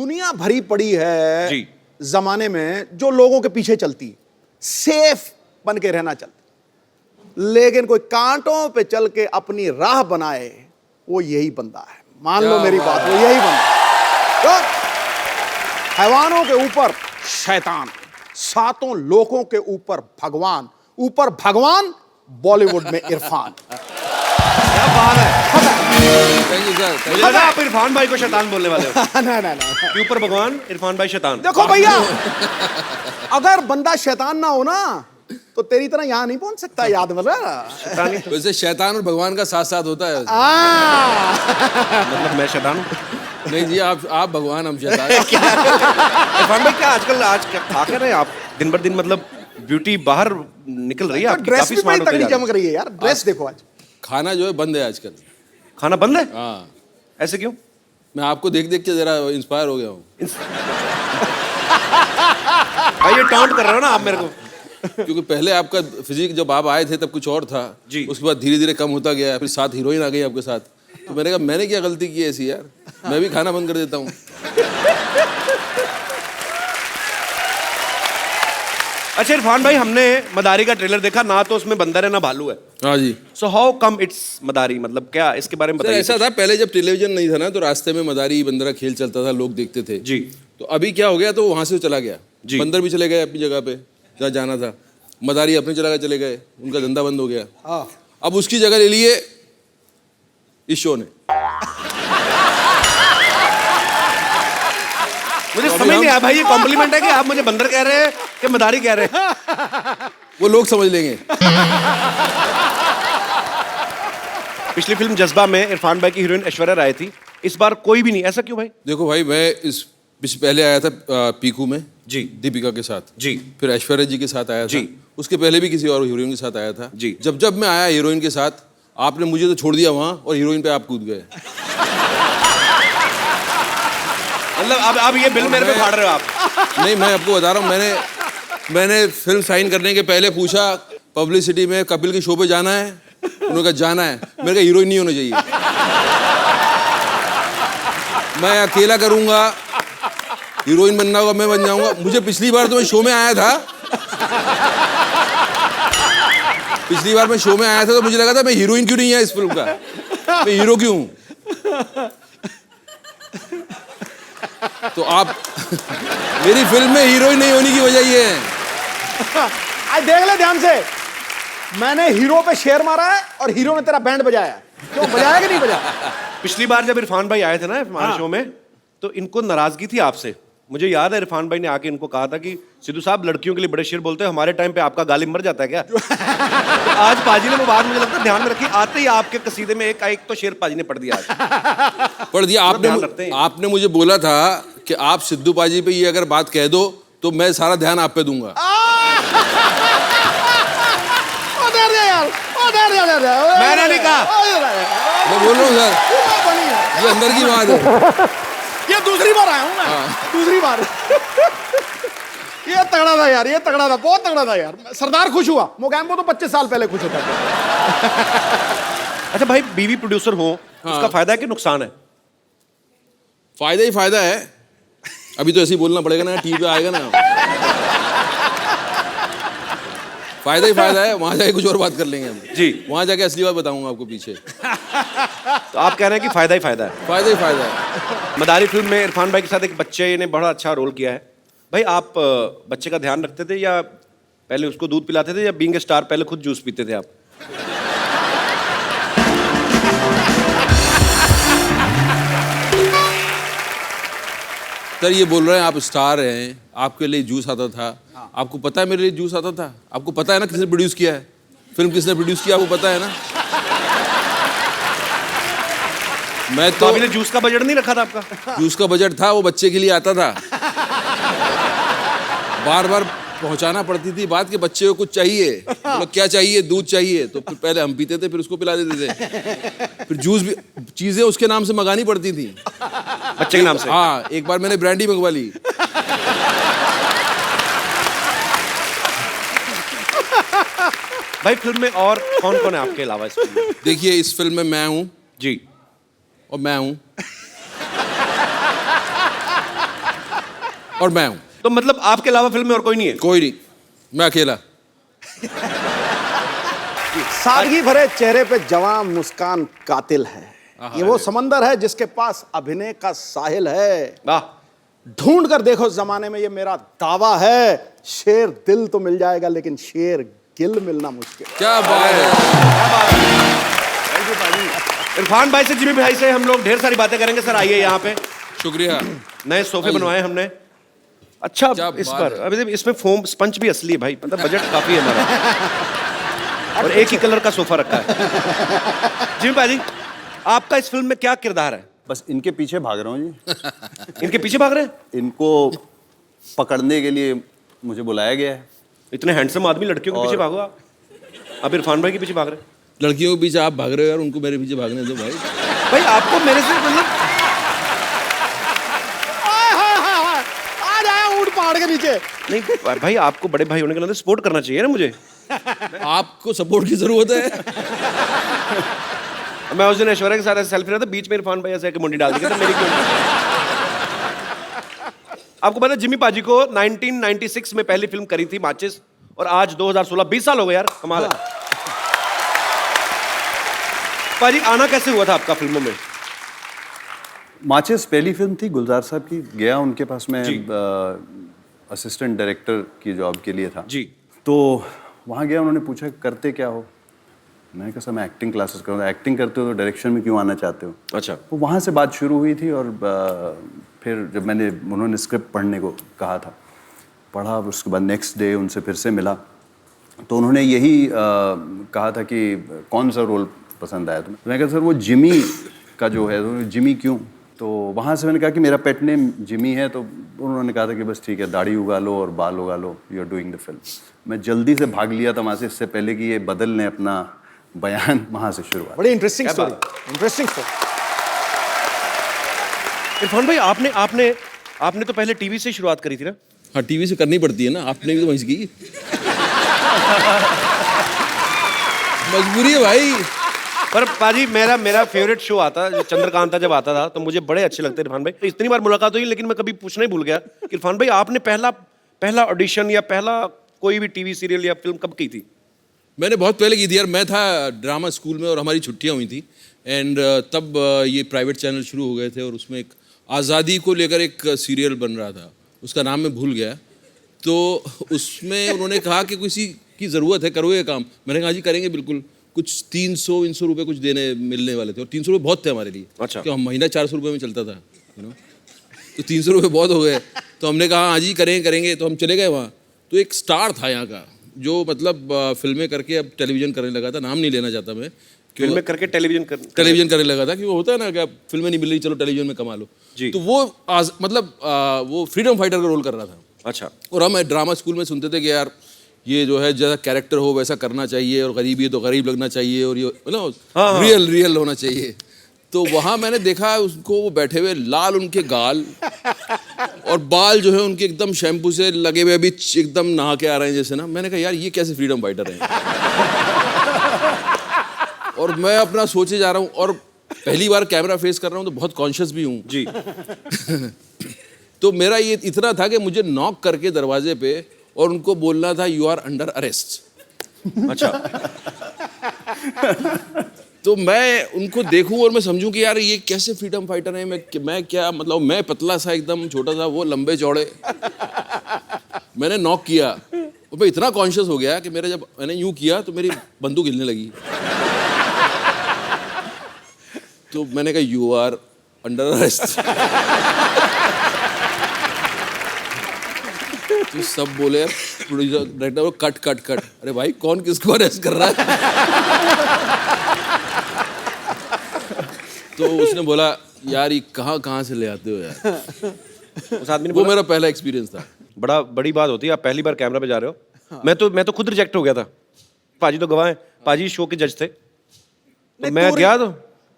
दुनिया भरी पड़ी है जी। जमाने में जो लोगों के पीछे चलती, सेफ बन के रहना चाहती, लेकिन कोई कांटों पे चल के अपनी राह बनाए, वो यही बंदा है। मान लो मेरी बात, वो यही बंदा है। तो हैवानों के ऊपर शैतान, सातों लोगों के ऊपर भगवान, ऊपर भगवान, बॉलीवुड में इरफान। क्या बात है। Thank you sir. मुझे लगा आप इरफान भाई को शैतान बोलने वाले हो। ना कि ऊपर भगवान, इरफान भाई शैतान। देखो भैया, अगर बंदा शैतान ना हो ना तो तेरी तरह यहां नहीं पहुंच सकता, याद मतलब। वैसे शैतान और भगवान का साथ साथ होता है। मतलब मैं शैतान हूँ? नहीं जी, आप भगवान, हम शैतान। इरफान भाई क्या आजकल क्या खा कर रहे हैं आप? दिन बर दिन मतलब ब्यूटी बाहर निकल रही है आपकी, ड्रेस काफी भी बड़ी स्मार्ट होते तगड़ी जा रहे हैं। चमक रही है यार। ड्रेस देखो आज। खाना जो है बंद है आजकल। खाना बंद है? हाँ, ऐसे क्यों? मैं आपको देख देख के जरा इंस्पायर हो गया हूँ। भाई ये टॉन्ट कर रहे हो ना आप मेरे को। क्योंकि पहले आपका फिजिक जब आप आए थे तब कुछ और था जी। उसके बाद धीरे धीरे कम होता गया, फिर 7 हीरोइन आ गई आपके साथ, तो मैंने कहा मैंने क्या गलती की ऐसी यार, मैं भी खाना बंद कर देता हूँ। अच्छा इरफान भाई, हमने मदारी का ट्रेलर देखा ना, तो उसमें बंदर है ना भालू है। हाँ जी सो हाउ कम इट्स मदारी, मतलब क्या इसके बारे में सर, बताइए। ऐसा था पहले जब टेलीविजन नहीं था ना, तो रास्ते में मदारी बंदर का खेल चलता था, लोग देखते थे जी। तो अभी क्या हो गया, तो वहां से चला गया जी। बंदर भी चले गए अपनी जगह पे जहाँ जाना था, मदारी अपनी जगह चले गए, उनका धंधा बंद हो गया। अब उसकी जगह ले लिए इस शो ने। मुझे समझ नहीं आया भाई, ये कॉम्प्लीमेंट है कि आप मुझे बंदर कह रहे हैं कि मदारी कह रहे हैं? वो लोग समझ लेंगे। पिछली फिल्म जज्बा में इरफान भाई की हीरोइन ऐश्वर्या राय थी, इस बार कोई भी नहीं, ऐसा क्यों भाई? देखो भाई, मैं इस पहले आया था पीकू में जी। दीपिका के साथ जी। फिर ऐश्वर्या जी के साथ आया था जी। उसके पहले भी किसी और हीरोइन के साथ आया था जी। जब मैं आया हीरोइन के साथ, आपने मुझे तो छोड़ दिया वहां और हीरोइन पे आप कूद गए। मतलब अब ये बिल मेरे पे फाड़ रहे हो आप? नहीं, मैं आपको बता रहा हूँ, मैंने फिल्म साइन करने के पहले पूछा पब्लिसिटी में, कपिल के शो पे जाना है? उन्होंने कहा जाना है। मेरे का हीरोइन नहीं होना चाहिए, मैं अकेला करूंगा, हीरोइन बनना होगा मैं बन जाऊंगा। मुझे पिछली बार तो मैं शो में आया था, तो मुझे लगा था मैं हीरोइन क्यों नहीं है इस फिल्म का, मैं हीरो क्यों हूं? तो आप मेरी फिल्म में हीरोइन नहीं होने की वजह ये है। आज देख ले ध्यान से, मैंने हीरो पे शेर मारा है और हीरो ने तेरा बैंड बजाया है। क्यों बजाया कि नहीं बजाया? पिछली बार जब इरफान भाई आए थे ना हमारे शो में, तो इनको नाराजगी थी आपसे। मुझे याद है इरफान भाई ने आके इनको कहा था कि सिद्धू साहब लड़कियों के लिए बड़े शेर बोलते हैं, हमारे टाइम पे आपका गालिब मर जाता है क्या? तो आज पाजी ने वो बात मुझे लगता है ध्यान में रखी, आते ही आपके कसीदे में एक तो शेर पाजी ने पढ़ दिया आज। पढ़ दिया आपने मुझे बोला था कि आप सिद्धू पाजी पे ये अगर बात कह दो तो मैं सारा ध्यान आप पे दूंगा। मैंने नहीं कहा, मैं बोल रहा हूँ सर, ये अंदर की बात है। ये दूसरी बार आया हूं मैं, दूसरी बार। ये तगड़ा था यार, ये तगड़ा था, बहुत तगड़ा था यार। सरदार खुश हुआ, मोगैम्बो तो 25 साल पहले खुश होता था। अच्छा भाई, बीवी प्रोड्यूसर हो उसका फायदा है कि नुकसान है? फायदा ही फायदा है। अभी तो ऐसे ही बोलना पड़ेगा ना, टीवी पे आएगा ना। फायदा ही फायदा है, वहां जाके कुछ और बात कर लेंगे हम जी। वहां जाके असली बात बताऊंगा आपको पीछे। तो आप कह रहे हैं कि फायदा ही फायदा है? फायदा ही फायदा है। मदारी फिल्म में इरफान भाई के साथ एक बच्चे ने बड़ा अच्छा रोल किया है। भाई आप बच्चे का ध्यान रखते थे या पहले उसको दूध पिलाते थे, या बीइंग ए स्टार पहले खुद जूस पीते थे आप? सर ये बोल रहे हैं आप स्टार हैं, आपके लिए जूस आता था। आपको पता है मेरे लिए जूस आता था? आपको पता है ना किसने प्रोड्यूस किया है फिल्म, किसने प्रोड्यूस किया आपको पता है ना? मैं तो अभी जूस का बजट नहीं रखा था आपका? जूस का बजट था, वो बच्चे के लिए आता था। बार बार पहुंचाना पड़ती थी बात कि बच्चे को कुछ चाहिए, मतलब क्या चाहिए, दूध चाहिए, तो फिर पहले हम पीते थे, फिर उसको पिला देते थे। फिर जूस भी चीजें उसके नाम से मंगानी पड़ती थी, बच्चे के नाम से। हाँ, एक बार मैंने ब्रांडी मंगवा ली। भाई फिल्म में और कौन कौन है आपके अलावा इस फिल्म में? देखिए इस फिल्म में मैं हूँ जी। और मैं हूँ। और मैं हूं। तो मतलब आपके अलावा फिल्म में और कोई नहीं है? कोई नहीं, मैं अकेला। सादगी भरे चेहरे पे जवां मुस्कान कातिल है। ये वो समंदर है जिसके पास अभिनय का साहिल है। वाह, ढूंढ कर देखो जमाने में, ये मेरा दावा है। शेर दिल तो मिल जाएगा लेकिन शेर गिल मिलना मुश्किल। क्या बात है। थैंक यू भाई। इरफान भाई से, जिमी भाई से हम लोग ढेर सारी बातें करेंगे। सर आइए यहाँ पे। शुक्रिया। नए सोफे बनवाए हमने। अच्छा, क्या इस बात पर है। अभी इसमें फोम स्पंज भी असली है भाई, मतलब बजट काफी है हमारा। और एक ही कलर का सोफा रखा है। जिमी भाई, आपका इस फिल्म में क्या किरदार है? बस इनके पीछे भाग रहा हूँ जी। इनके पीछे भाग रहे हैं? इनको पकड़ने के लिए मुझे बुलाया गया है। इतने हैंडसम आदमी, लड़कियों के पीछे भागो आप। अब इरफान भाई के पीछे भाग रहे हैं। लड़कियों के पीछे आप भाग रहे हो यार, उनको मेरे पीछे भागने दो भाई। भाई आपको मेरे से मतलब आ जाए ऊंट पहाड़ के नीचे। नहीं भाई, आपको बड़े भाई होने के नाते सपोर्ट करना चाहिए ना मुझे। आपको सपोर्ट की जरूरत है। मैं उस दिन ऐश्वर्या के साथ ऐसे सेल्फी रहा था, बीच में इरफान भाई ऐसे आके मुंडी डाल दी, कहते मेरी क्यों? आपको पता है जिमी पाजी को 1996 में पहली फिल्म करी थी माचिस, और आज 2016, 20 साल हो गए यार, कमाल है। पाजी, आना कैसे हुआ था आपका फिल्मों में? माचिस पहली फिल्म थी गुलजार साहब की। गया उनके पास मैं जी। असिस्टेंट डायरेक्टर की जॉब के लिए था जी। तो वहाँ गया, उन्होंने पूछा करते क्या हो। मैंने कहा सर मैं एक्टिंग क्लासेस करूँ। एक्टिंग करते हो तो डायरेक्शन में क्यों आना चाहते हो? अच्छा। तो वहाँ से बात शुरू हुई थी। और फिर जब उन्होंने स्क्रिप्ट पढ़ने को कहा था, पढ़ा, उसके बाद नेक्स्ट डे उनसे फिर से मिला, तो उन्होंने यही कहा था कि कौन सा रोल पसंद आया तुम्हें। तो मैंने कहा सर वो जिमी का जो है। तो जिमी क्यों? तो वहाँ से मैंने कहा कि मेरा पेट नेम जिमी है। तो उन्होंने कहा था कि बस ठीक है, दाढ़ी उगा लो और बाल उगा लो, you are doing the film. मैं जल्दी से भाग लिया था वहाँ से, इससे पहले कि ये बदल ने अपना बयान। वहाँ से शुरुआत। बड़ी interesting story, interesting story. Irfan भाई, आपने तो पहले टीवी से शुरुआत करी थी ना? हाँ, टीवी से करनी पड़ती है ना, आपने भी तो वहीं की। मजबूरी है भाई। पर पाजी, मेरा फेवरेट शो आता जो चंद्रकांता जब आता था, तो मुझे बड़े अच्छे लगते इरफान भाई। इतनी बार मुलाकात हुई लेकिन मैं कभी पूछना ही भूल गया कि इरफान भाई आपने पहला ऑडिशन या पहला कोई भी टीवी सीरियल या फिल्म कब की थी? मैंने बहुत पहले की थी यार। मैं था ड्रामा स्कूल में और हमारी छुट्टियां हुई थी, एंड तब ये प्राइवेट चैनल शुरू हो गए थे और उसमें एक आज़ादी को लेकर एक सीरियल बन रहा था, उसका नाम मैं भूल गया। तो उसमें उन्होंने कहा कि किसी की ज़रूरत है, करो ये काम। मैंने कहा जी करेंगे बिल्कुल। कुछ 300 रुपये कुछ मिलने वाले थे, और 300 रुपये बहुत थे हमारे लिए। अच्छा। क्यों, हम महीना 400 रुपये में चलता था, तो 300 रुपये बहुत हो गए। तो हमने कहा हाँ जी करेंगे। तो हम चले गए वहाँ। तो एक स्टार था यहाँ का जो मतलब फिल्में करके अब टेलीविज़न करने लगा था। नाम नहीं लेना चाहता मैं। फिल्में करके टेलीविजन करने लगा था कि वो होता है ना कि अब फिल्में नहीं मिल रही, चलो टेलीविजन में कमा लो जी। तो वो वो फ्रीडम फाइटर का रोल कर रहा था। अच्छा। और हम ड्रामा स्कूल में सुनते थे कि यार ये जो है जैसा कैरेक्टर हो वैसा करना चाहिए, और गरीबी है तो गरीब लगना चाहिए, और ये मतलब रियल होना चाहिए। तो वहाँ मैंने देखा उसको, वो बैठे हुए, लाल उनके गाल और बाल जो है उनके एकदम शैम्पू से लगे हुए, अभी एकदम नहा के आ रहे हैं जैसे ना। मैंने कहा यार ये कैसे फ्रीडम फाइटर हैं। और मैं अपना सोचे जा रहा हूँ, और पहली बार कैमरा फेस कर रहा हूँ तो बहुत कॉन्शियस भी हूँ जी। तो मेरा ये इतना था कि मुझे नॉक करके दरवाजे पे और उनको बोलना था यू आर अंडर अरेस्ट। अच्छा। तो मैं उनको देखूं और मैं समझूं कि यार ये कैसे फ्रीडम फाइटर है। मैं क्या मतलब, मैं पतला सा एकदम छोटा सा, वो लंबे चौड़े। मैंने नॉक किया और मैं इतना कॉन्शियस हो गया कि जब मैंने यूं किया तो मेरी बंदूक हिलने लगी। तो मैंने कहा यू आर अंडर अरेस्ट। तो सब बोले, producer director, cut cut cut. अरे भाई कौन किसको अरेस्ट कर रहा है? तो उसने बोला यार ये कहाँ से ले आते हो यार। उस आदमी ने वो बोला, मेरा पहला एक्सपीरियंस था। बड़ी बात होती है, आप पहली बार कैमरा पे जा रहे हो। मैं तो खुद रिजेक्ट हो गया था। पाजी तो गवाह हैं, पाजी शो के जज थे। तो मैं गया तो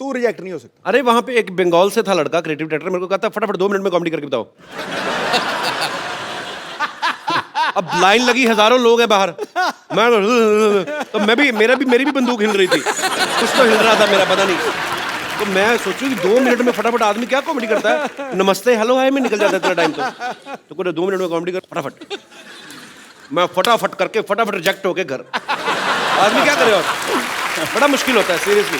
तू रिजेक्ट नहीं हो सकता। अरे वहां पे एक बंगाल से था लड़का, क्रिएटिव डायरेक्टर, मेरे को कहता फटाफट 2 मिनट में कॉमेडी करके बताओ। अब लाइन लगी, हजारों लोग हैं बाहर। मैं तो मेरी भी बंदूक हिल रही थी, कुछ तो हिल रहा था मेरा, पता नहीं। तो मैं सोचूं कि 2 मिनट में फटाफट आदमी क्या कॉमेडी करता है, नमस्ते हेलो हाय में निकल जाता है इतना टाइम। तो कोई 2 मिनट में कॉमेडी कर फटाफट, मैं फटाफट करके फटाफट रिजेक्ट होके घर। आदमी क्या करे और, बड़ा मुश्किल होता है सीरियसली।